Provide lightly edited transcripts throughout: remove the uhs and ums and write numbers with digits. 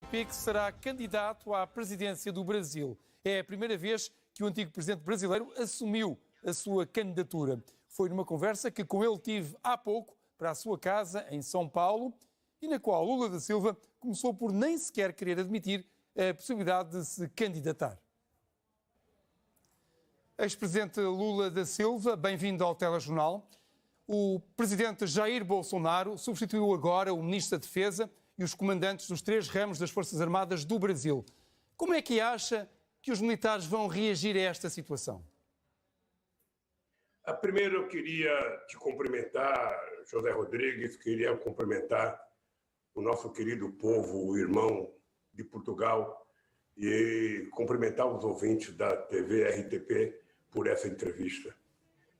Pix será candidato à presidência do Brasil. É a primeira vez que o antigo presidente brasileiro assumiu a sua candidatura. Foi numa conversa que com ele tive há pouco para a sua casa em São Paulo e na qual Lula da Silva começou por nem sequer querer admitir a possibilidade de se candidatar. Ex-presidente Lula da Silva, bem-vindo ao Telejornal. O presidente Jair Bolsonaro substituiu agora o ministro da Defesa e os comandantes dos 3 ramos das Forças Armadas do Brasil. Como é que acha que os militares vão reagir a esta situação? Primeiro eu queria te cumprimentar, José Rodrigues, queria cumprimentar o nosso querido povo, o irmão de Portugal, e cumprimentar os ouvintes da TV RTP por essa entrevista.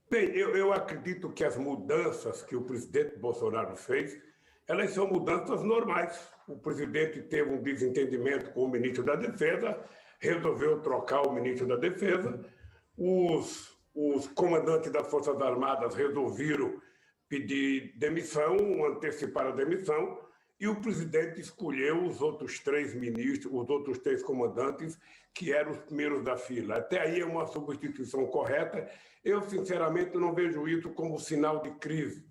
Bem, eu acredito que as mudanças que o presidente Bolsonaro fez, elas são mudanças normais. O presidente teve um desentendimento com o ministro da Defesa, resolveu trocar o ministro da Defesa, os comandantes das Forças Armadas resolveram pedir demissão, antecipar a demissão, e o presidente escolheu os outros 3 ministros, os outros 3 comandantes, que eram os primeiros da fila. Até aí é uma substituição correta. Eu, sinceramente, não vejo isso como sinal de crise.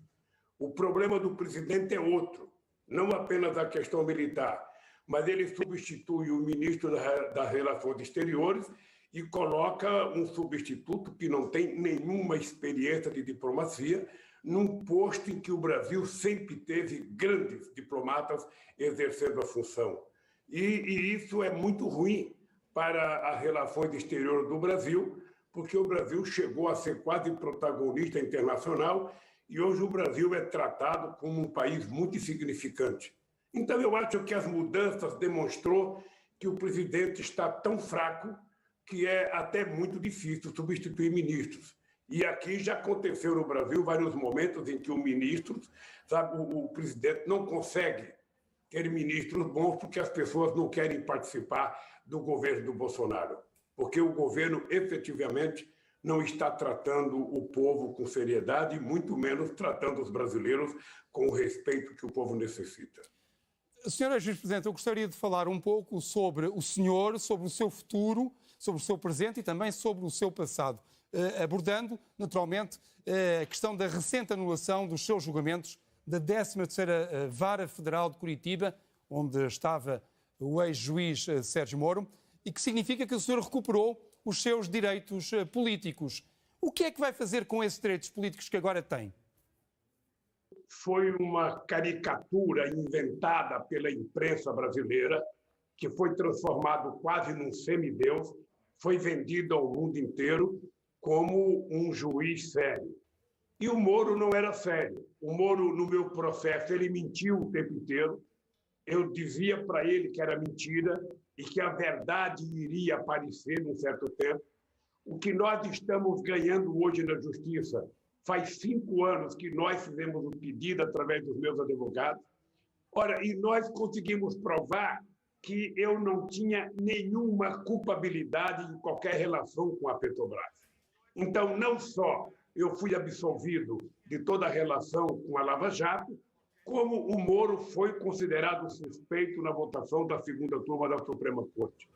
O problema do presidente é outro, não apenas a questão militar, mas ele substitui o ministro das Relações Exteriores e coloca um substituto que não tem nenhuma experiência de diplomacia, num posto em que o Brasil sempre teve grandes diplomatas exercendo a função. E isso é muito ruim para as relações exteriores do Brasil, porque o Brasil chegou a ser quase protagonista internacional e hoje o Brasil é tratado como um país muito insignificante. Então eu acho que as mudanças demonstrou que o presidente está tão fraco que é até muito difícil substituir ministros. E aqui já aconteceu no Brasil vários momentos em que o ministro, o presidente não consegue ter ministros bons porque as pessoas não querem participar do governo do Bolsonaro, porque o governo efetivamente não está tratando o povo com seriedade, muito menos tratando os brasileiros com o respeito que o povo necessita. Senhor ex-presidente, eu gostaria de falar um pouco sobre o senhor, sobre o seu futuro, sobre o seu presente e também sobre o seu passado, abordando, naturalmente, a questão da recente anulação dos seus julgamentos da 13ª Vara Federal de Curitiba, onde estava o ex-juiz Sérgio Moro, e que significa que o senhor recuperou os seus direitos políticos. O que é que vai fazer com esses direitos políticos que agora tem? Foi uma caricatura inventada pela imprensa brasileira, que foi transformado quase num semideus, foi vendido ao mundo inteiro como um juiz sério. E o Moro não era sério. O Moro, no meu processo, ele mentiu o tempo inteiro. Eu dizia para ele que era mentira e que a verdade iria aparecer num certo tempo. O que nós estamos ganhando hoje na Justiça, faz 5 anos que nós fizemos o pedido através dos meus advogados. Ora, e nós conseguimos provar que eu não tinha nenhuma culpabilidade em qualquer relação com a Petrobras. Então, não só eu fui absolvido de toda a relação com a Lava Jato, como o Moro foi considerado suspeito na votação da 2ª turma da Suprema Corte.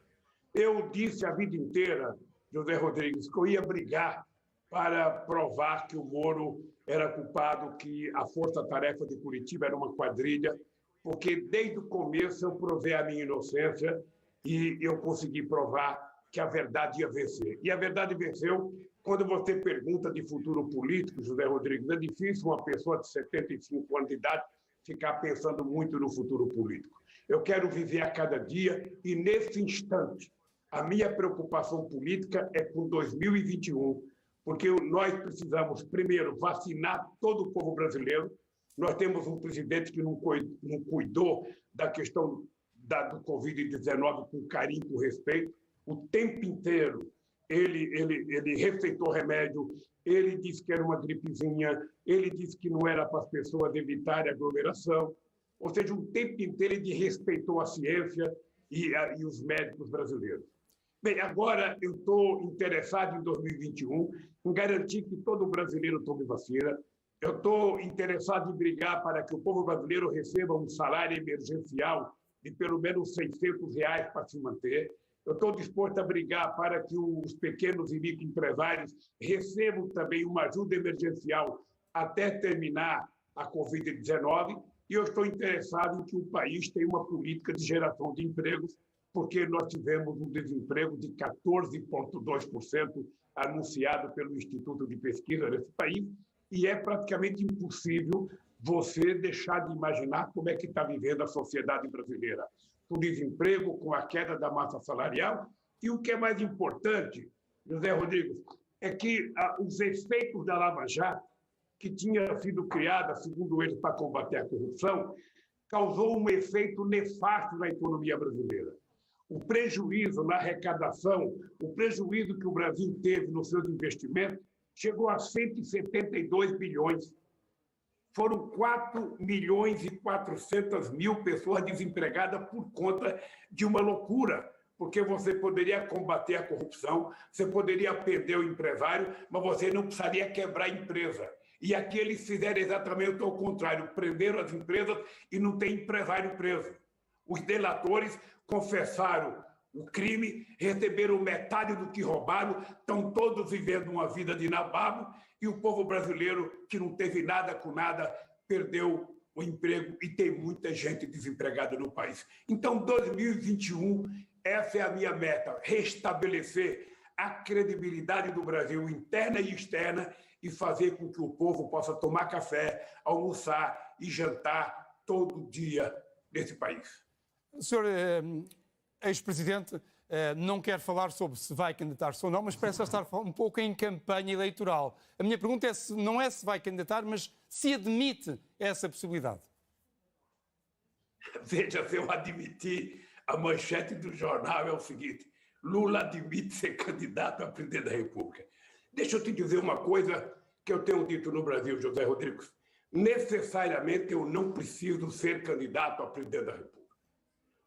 Eu disse a vida inteira, José Rodrigues, que eu ia brigar para provar que o Moro era culpado, que a Força Tarefa de Curitiba era uma quadrilha, porque desde o começo eu provei a minha inocência e eu consegui provar que a verdade ia vencer. E a verdade venceu. Quando você pergunta de futuro político, José Rodrigues, é difícil uma pessoa de 75 anos de idade ficar pensando muito no futuro político. Eu quero viver a cada dia e, nesse instante, a minha preocupação política é com 2021, porque nós precisamos, primeiro, vacinar todo o povo brasileiro. Nós temos um presidente que não cuidou da questão do Covid-19 com carinho, com respeito. O tempo inteiro ele receitou remédio, ele disse que era uma gripezinha, ele disse que não era para as pessoas evitarem aglomeração. Ou seja, o tempo inteiro ele respeitou a ciência e os médicos brasileiros. Bem, agora eu estou interessado em 2021 em garantir que todo brasileiro tome vacina. Eu estou interessado em brigar para que o povo brasileiro receba um salário emergencial de pelo menos R$ 600 para se manter. Eu estou disposto a brigar para que os pequenos e microempresários recebam também uma ajuda emergencial até terminar a Covid-19. E eu estou interessado em que o país tenha uma política de geração de empregos, porque nós tivemos um desemprego de 14,2% anunciado pelo Instituto de Pesquisa desse país, e é praticamente impossível você deixar de imaginar como é que está vivendo a sociedade brasileira, com desemprego, com a queda da massa salarial. E o que é mais importante, José Rodrigues, é que os efeitos da Lava Jato, que tinha sido criada, segundo eles, para combater a corrupção, causou um efeito nefasto na economia brasileira. O prejuízo na arrecadação, o prejuízo que o Brasil teve nos seus investimentos, chegou a 172 bilhões. Foram 4.400.000 pessoas desempregadas por conta de uma loucura, porque você poderia combater a corrupção, você poderia perder o empresário, mas você não precisaria quebrar a empresa. E aqui eles fizeram exatamente o contrário, prenderam as empresas e não tem empresário preso. Os delatores confessaram o crime, receberam metade do que roubaram, estão todos vivendo uma vida de nababo, e o povo brasileiro, que não teve nada com nada, perdeu o emprego e tem muita gente desempregada no país. Então, 2021, essa é a minha meta, restabelecer a credibilidade do Brasil interna e externa e fazer com que o povo possa tomar café, almoçar e jantar todo dia nesse país. Senhor ex-presidente, não quer falar sobre se vai candidatar-se ou não, mas parece estar um pouco em campanha eleitoral. A minha pergunta é não é se vai candidatar, mas se admite essa possibilidade. Veja, se eu admitir, a manchete do jornal é o seguinte: Lula admite ser candidato a presidente da República. Deixa eu te dizer uma coisa que eu tenho dito no Brasil, José Rodrigues. Necessariamente eu não preciso ser candidato a presidente da República.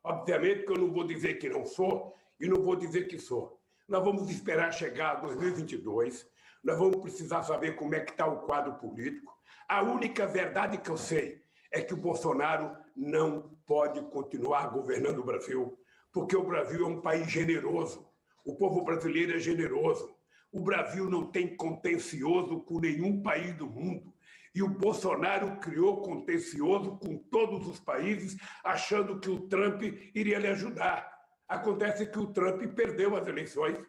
Obviamente que eu não vou dizer que não sou e não vou dizer que sou. Nós vamos esperar chegar a 2022, nós vamos precisar saber como é que está o quadro político. A única verdade que eu sei é que o Bolsonaro não pode continuar governando o Brasil, porque o Brasil é um país generoso, o povo brasileiro é generoso. O Brasil não tem contencioso com nenhum país do mundo. E o Bolsonaro criou contencioso com todos os países, achando que o Trump iria lhe ajudar. Acontece que o Trump perdeu as eleições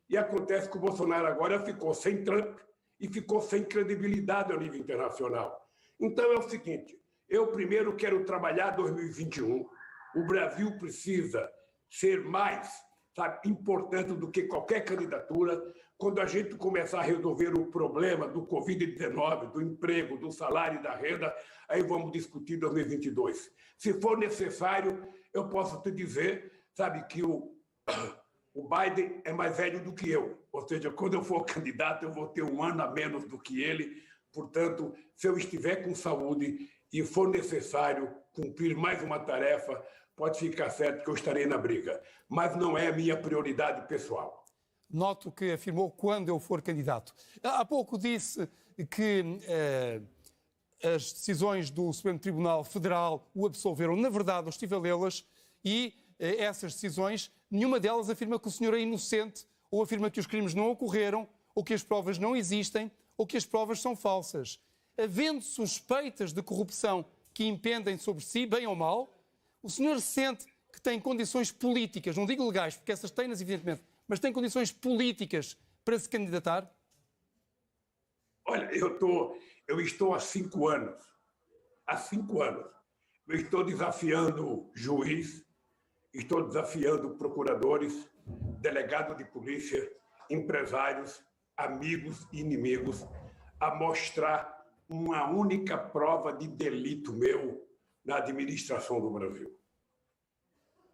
e acontece que o Bolsonaro agora ficou sem Trump e ficou sem credibilidade ao nível internacional. Então é o seguinte, eu primeiro quero trabalhar 2021. O Brasil precisa ser mais, importante do que qualquer candidatura. Quando a gente começar a resolver o problema do Covid-19, do emprego, do salário e da renda, aí vamos discutir 2022. Se for necessário, eu posso te dizer, que o Biden é mais velho do que eu. Ou seja, quando eu for candidato, eu vou ter um ano a menos do que ele. Portanto, se eu estiver com saúde e for necessário cumprir mais uma tarefa, pode ficar certo que eu estarei na briga. Mas não é a minha prioridade pessoal. Noto que afirmou quando eu for candidato. Há pouco disse que as decisões do Supremo Tribunal Federal o absolveram. Na verdade, eu estive a lê-las e essas decisões, nenhuma delas afirma que o senhor é inocente ou afirma que os crimes não ocorreram ou que as provas não existem ou que as provas são falsas. Havendo suspeitas de corrupção que impendem sobre si, bem ou mal, o senhor sente que tem condições políticas, não digo legais, porque essas têm-nas evidentemente, mas tem condições políticas para se candidatar? Olha, eu estou há 5 anos. Há 5 anos. Eu estou desafiando juiz, estou desafiando procuradores, delegados de polícia, empresários, amigos e inimigos, a mostrar uma única prova de delito meu na administração do Brasil.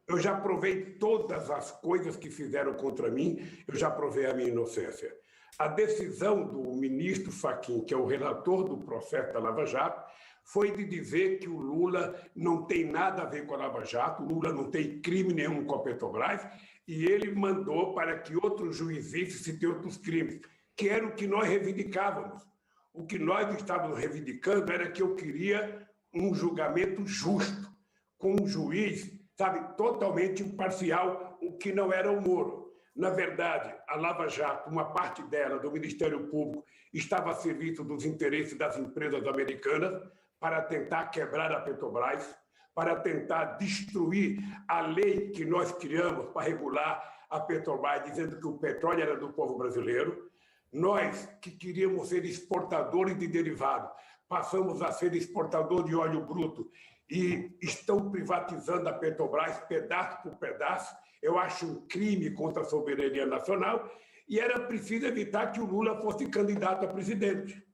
Eu já provei todas as coisas que fizeram contra mim, eu já provei a minha inocência. A decisão do ministro Fachin, que é o relator do processo da Lava Jato, foi de dizer que o Lula não tem nada a ver com a Lava Jato, o Lula não tem crime nenhum com a Petrobras, e ele mandou para que outros juízes se tenham outros crimes, que era o que nós reivindicávamos. O que nós estávamos reivindicando era que eu queria um julgamento justo, com um juiz sabe, totalmente imparcial, o que não era o Moro. Na verdade, a Lava Jato, uma parte dela, do Ministério Público, estava a serviço dos interesses das empresas americanas para tentar quebrar a Petrobras, para tentar destruir a lei que nós criamos para regular a Petrobras, dizendo que o petróleo era do povo brasileiro. Nós, que queríamos ser exportadores de derivados, passamos a ser exportador de óleo bruto e estão privatizando a Petrobras pedaço por pedaço. Eu acho um crime contra a soberania nacional e era preciso evitar que o Lula fosse candidato a presidente.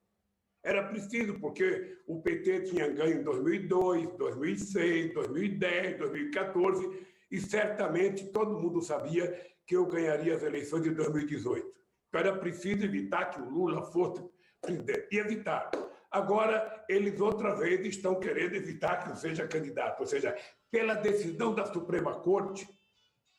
Era preciso, porque o PT tinha ganho em 2002, 2006, 2010, 2014 e certamente todo mundo sabia que eu ganharia as eleições de 2018. Então era preciso evitar que o Lula fosse presidente. E evitaram. Agora, eles outra vez estão querendo evitar que eu seja candidato. Ou seja, pela decisão da Suprema Corte,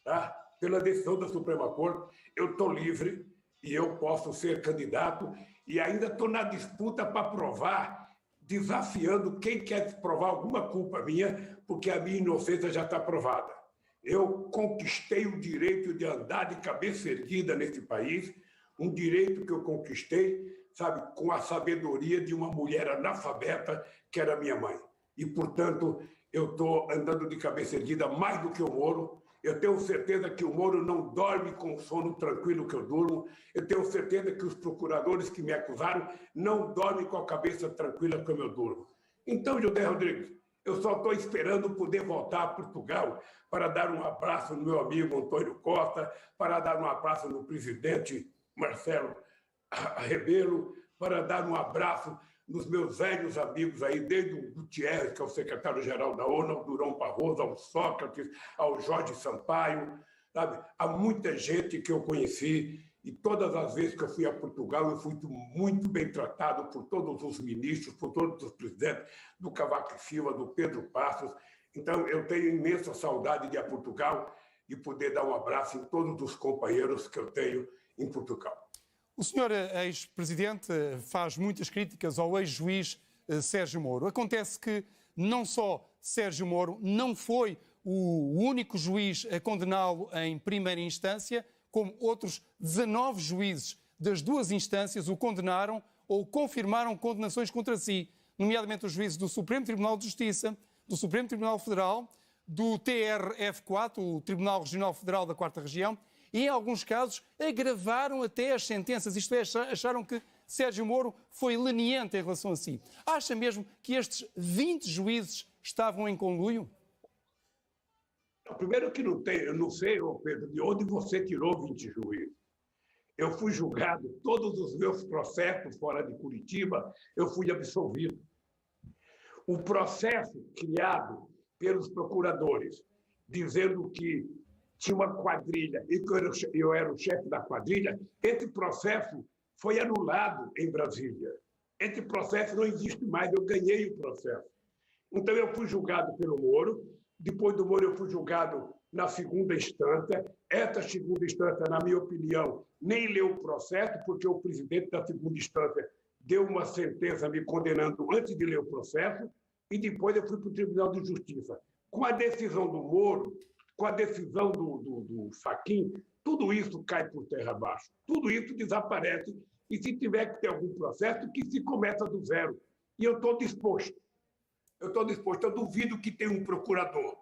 tá? Pela decisão da Suprema Corte, eu estou livre e eu posso ser candidato e ainda estou na disputa para provar, desafiando quem quer provar alguma culpa minha, porque a minha inocência já está provada. Eu conquistei o direito de andar de cabeça erguida nesse país, um direito que eu conquistei, sabe, com a sabedoria de uma mulher analfabeta, que era minha mãe. E, portanto, eu estou andando de cabeça erguida mais do que o Moro. Eu tenho certeza que o Moro não dorme com o sono tranquilo que eu durmo. Eu tenho certeza que os procuradores que me acusaram não dormem com a cabeça tranquila como eu durmo. Então, José Rodrigues, eu só estou esperando poder voltar a Portugal para dar um abraço no meu amigo Antônio Costa, para dar um abraço no presidente Marcelo Rebelo, para dar um abraço nos meus velhos amigos aí, desde o Gutierrez, que é o secretário-geral da ONU, ao Durão Barroso, ao Sócrates, ao Jorge Sampaio, sabe? Há muita gente que eu conheci e todas as vezes que eu fui a Portugal, eu fui muito bem tratado por todos os ministros, por todos os presidentes, do Cavaco Silva, do Pedro Passos. Então, eu tenho imensa saudade de ir a Portugal e poder dar um abraço em todos os companheiros que eu tenho em Portugal. O senhor ex-presidente faz muitas críticas ao ex-juiz Sérgio Moro. Acontece que não só Sérgio Moro não foi o único juiz a condená-lo em primeira instância, como outros 19 juízes das duas instâncias o condenaram ou confirmaram condenações contra si, nomeadamente os juízes do Supremo Tribunal de Justiça, do Supremo Tribunal Federal, do TRF4, o Tribunal Regional Federal da 4ª Região, e, em alguns casos, agravaram até as sentenças, isto é, acharam que Sérgio Moro foi leniente em relação a si. Acha mesmo que estes 20 juízes estavam em conluio? Primeiro que não tem, eu não sei, Pedro, de onde você tirou 20 juízes. Eu fui julgado, todos os meus processos fora de Curitiba, eu fui absolvido. O processo criado pelos procuradores, dizendo que tinha uma quadrilha e que eu era o chefe da quadrilha, esse processo foi anulado em Brasília. Esse processo não existe mais, eu ganhei o processo. Então, eu fui julgado pelo Moro, depois do Moro eu fui julgado na segunda instância. Essa segunda instância, na minha opinião, nem leu o processo, porque o presidente da segunda instância deu uma sentença me condenando antes de ler o processo, e depois eu fui para o Tribunal de Justiça. Com a decisão do Moro, com a decisão do Fachin, tudo isso cai por terra abaixo. Tudo isso desaparece. E se tiver que ter algum processo, que se começa do zero. E eu estou disposto. Eu duvido que tenha um procurador,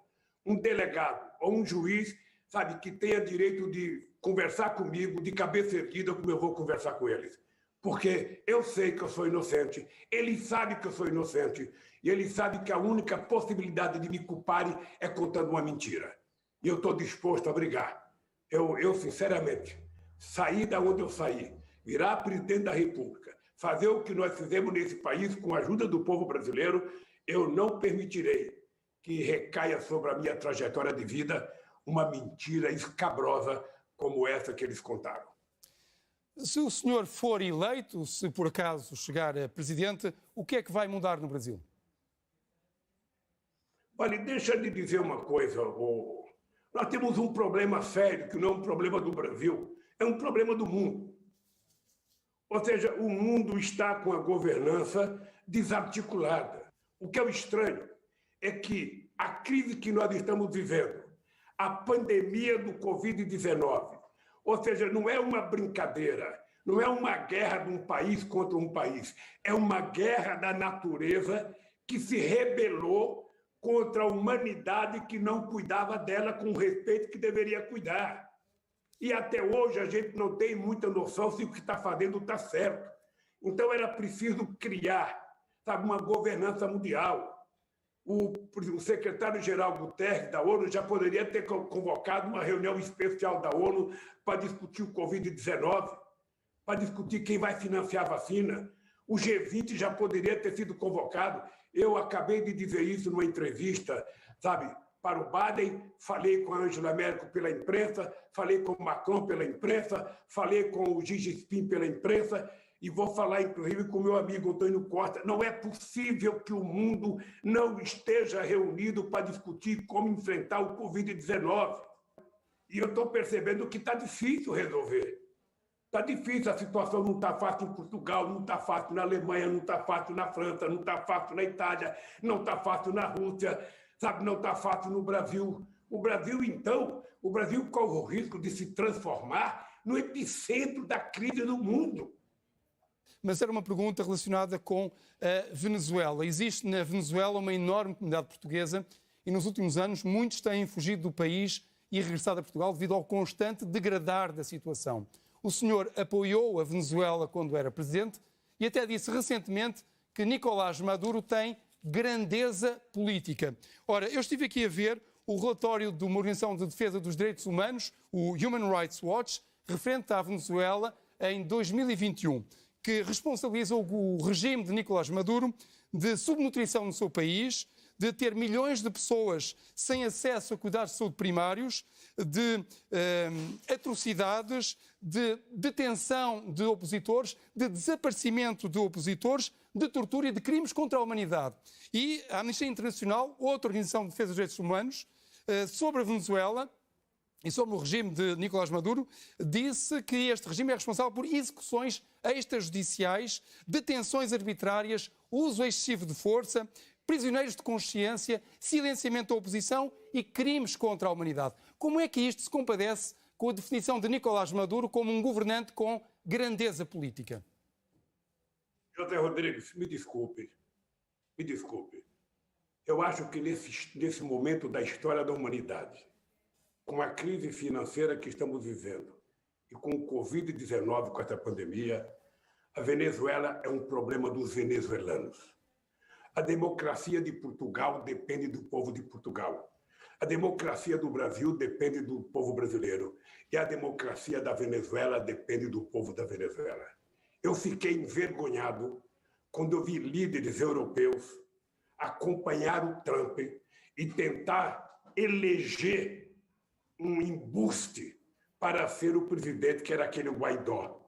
um delegado ou um juiz, sabe, que tenha direito de conversar comigo de cabeça erguida como eu vou conversar com eles. Porque eu sei que eu sou inocente, ele sabe que eu sou inocente, e ele sabe que a única possibilidade de me culparem é contando uma mentira. E eu estou disposto a brigar. Eu, sinceramente, sair da onde eu saí, virar presidente da República, fazer o que nós fizemos nesse país com a ajuda do povo brasileiro, eu não permitirei que recaia sobre a minha trajetória de vida uma mentira escabrosa como essa que eles contaram. Se o senhor for eleito, se por acaso chegar a presidente, o que é que vai mudar no Brasil? Olha, deixa eu lhe dizer uma coisa. Nós temos um problema sério, que não é um problema do Brasil, é um problema do mundo. Ou seja, o mundo está com a governança desarticulada. O que é o estranho é que a crise que nós estamos vivendo, a pandemia do Covid-19, ou seja, não é uma brincadeira, não é uma guerra de um país contra um país, é uma guerra da natureza que se rebelou contra a humanidade que não cuidava dela com o respeito que deveria cuidar. E até hoje a gente não tem muita noção se o que está fazendo está certo. Então era preciso criar, sabe, uma governança mundial. O secretário-geral Guterres da ONU já poderia ter convocado uma reunião especial da ONU para discutir o Covid-19, para discutir quem vai financiar a vacina. O G20 já poderia ter sido convocado. Eu acabei de dizer isso numa entrevista, sabe, para o Biden, falei com a Angela Merkel pela imprensa, falei com o Macron pela imprensa, falei com o Xi Jinping pela imprensa e vou falar, inclusive, com o meu amigo Antônio Costa. Não é possível que o mundo não esteja reunido para discutir como enfrentar o Covid-19. E eu estou percebendo que está difícil resolver. Está difícil, a situação não está fácil em Portugal, não está fácil na Alemanha, não está fácil na França, não está fácil na Itália, não está fácil na Rússia, sabe, não está fácil no Brasil. O Brasil, então, o Brasil corre o risco de se transformar no epicentro da crise no mundo. Mas era uma pergunta relacionada com a Venezuela. Existe na Venezuela uma enorme comunidade portuguesa e nos últimos anos muitos têm fugido do país e regressado a Portugal devido ao constante degradar da situação. O senhor apoiou a Venezuela quando era presidente e até disse recentemente que Nicolás Maduro tem grandeza política. Ora, eu estive aqui a ver o relatório de uma organização de defesa dos direitos humanos, o Human Rights Watch, referente à Venezuela em 2021, que responsabiliza o regime de Nicolás Maduro de subnutrição no seu país, de ter milhões de pessoas sem acesso a cuidados de saúde primários, de atrocidades, de detenção de opositores, de desaparecimento de opositores, de tortura e de crimes contra a humanidade. E a Amnistia Internacional, outra organização de defesa dos direitos humanos, sobre a Venezuela e sobre o regime de Nicolás Maduro, disse que este regime é responsável por execuções extrajudiciais, detenções arbitrárias, uso excessivo de força, prisioneiros de consciência, silenciamento da oposição e crimes contra a humanidade. Como é que isto se compadece com a definição de Nicolás Maduro como um governante com grandeza política? José Rodrigues, me desculpe. Eu acho que nesse momento da história da humanidade, com a crise financeira que estamos vivendo e com o Covid-19, com essa pandemia, a Venezuela é um problema dos venezuelanos. A democracia de Portugal depende do povo de Portugal. A democracia do Brasil depende do povo brasileiro. E a democracia da Venezuela depende do povo da Venezuela. Eu fiquei envergonhado quando eu vi líderes europeus acompanhar o Trump e tentar eleger um embuste para ser o presidente, que era aquele Guaidó.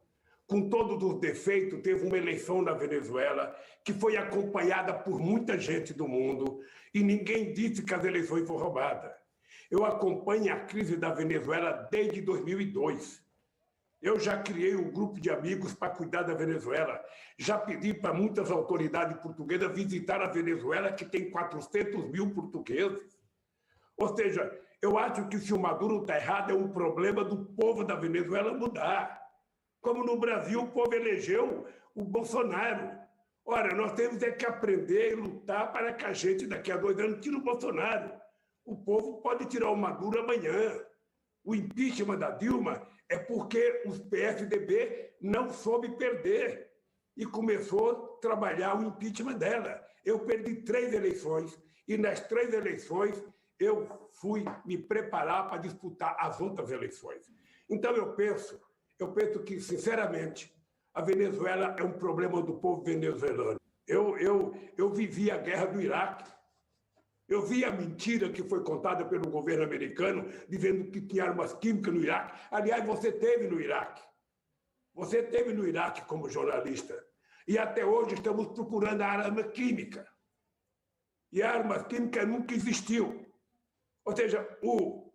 Com todos os defeitos, teve uma eleição na Venezuela que foi acompanhada por muita gente do mundo e ninguém disse que as eleições foram roubadas. Eu acompanho a crise da Venezuela desde 2002. Eu já criei um grupo de amigos para cuidar da Venezuela. Já pedi para muitas autoridades portuguesas visitar a Venezuela, que tem 400 mil portugueses. Ou seja, eu acho que se o Maduro está errado, é um problema do povo da Venezuela mudar. Como no Brasil o povo elegeu o Bolsonaro. Ora, nós temos que aprender e lutar para que a gente, daqui a 2 anos, tire o Bolsonaro. O povo pode tirar o Maduro amanhã. O impeachment da Dilma é porque os PSDB não soube perder e começou a trabalhar o impeachment dela. Eu perdi 3 eleições e nas 3 eleições eu fui me preparar para disputar as outras eleições. Então eu penso que, sinceramente, a Venezuela é um problema do povo venezuelano. Eu vivi a guerra do Iraque. Eu vi a mentira que foi contada pelo governo americano, dizendo que tinha armas químicas no Iraque. Aliás, você esteve no Iraque. Você esteve no Iraque como jornalista. E até hoje estamos procurando a arma química. E a arma química nunca existiu. Ou seja, o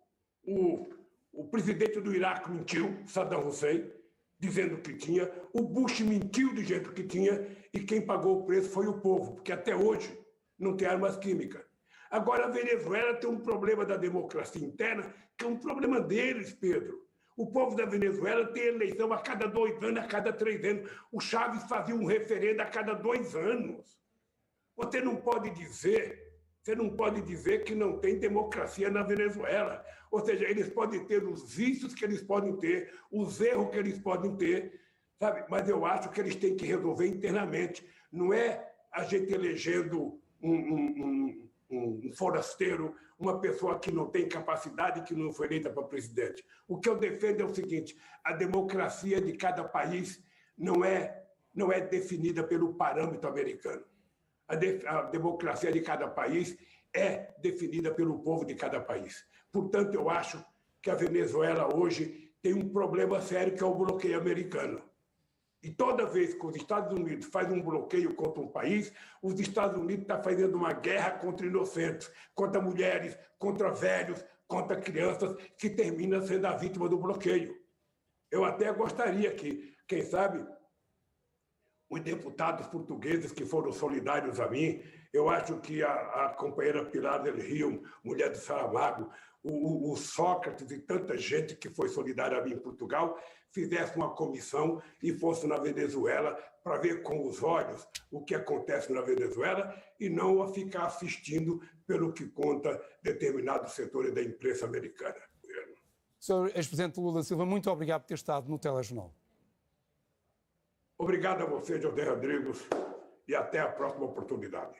presidente do Iraque mentiu, Saddam Hussein, dizendo que tinha. O Bush mentiu do jeito que tinha. E quem pagou o preço foi o povo, porque até hoje não tem armas químicas. Agora, a Venezuela tem um problema da democracia interna, que é um problema deles, Pedro. O povo da Venezuela tem eleição a cada 2 anos, a cada 3 anos. O Chávez fazia um referendo a cada 2 anos. Você não pode dizer que não tem democracia na Venezuela. Ou seja, eles podem ter os vícios que eles podem ter, os erros que eles podem ter, sabe? Mas eu acho que eles têm que resolver internamente. Não é a gente elegendo um forasteiro, uma pessoa que não tem capacidade, que não foi eleita para presidente. O que eu defendo é o seguinte: a democracia de cada país não é definida pelo parâmetro americano. A democracia de cada país é definida pelo povo de cada país. Portanto, eu acho que a Venezuela hoje tem um problema sério, que é o bloqueio americano. E toda vez que os Estados Unidos fazem um bloqueio contra um país, os Estados Unidos estão fazendo uma guerra contra inocentes, contra mulheres, contra velhos, contra crianças, que termina sendo a vítima do bloqueio. Eu até gostaria que, quem sabe, os deputados portugueses que foram solidários a mim, eu acho que a companheira Pilar del Rio, mulher do Saramago, o Sócrates e tanta gente que foi solidária a mim em Portugal, fizesse uma comissão e fosse na Venezuela para ver com os olhos o que acontece na Venezuela e não a ficar assistindo pelo que conta determinados setores da imprensa americana. Sr. Ex-Presidente Lula Silva, muito obrigado por ter estado no Telejornal. Obrigado a você, José Rodrigues, e até a próxima oportunidade.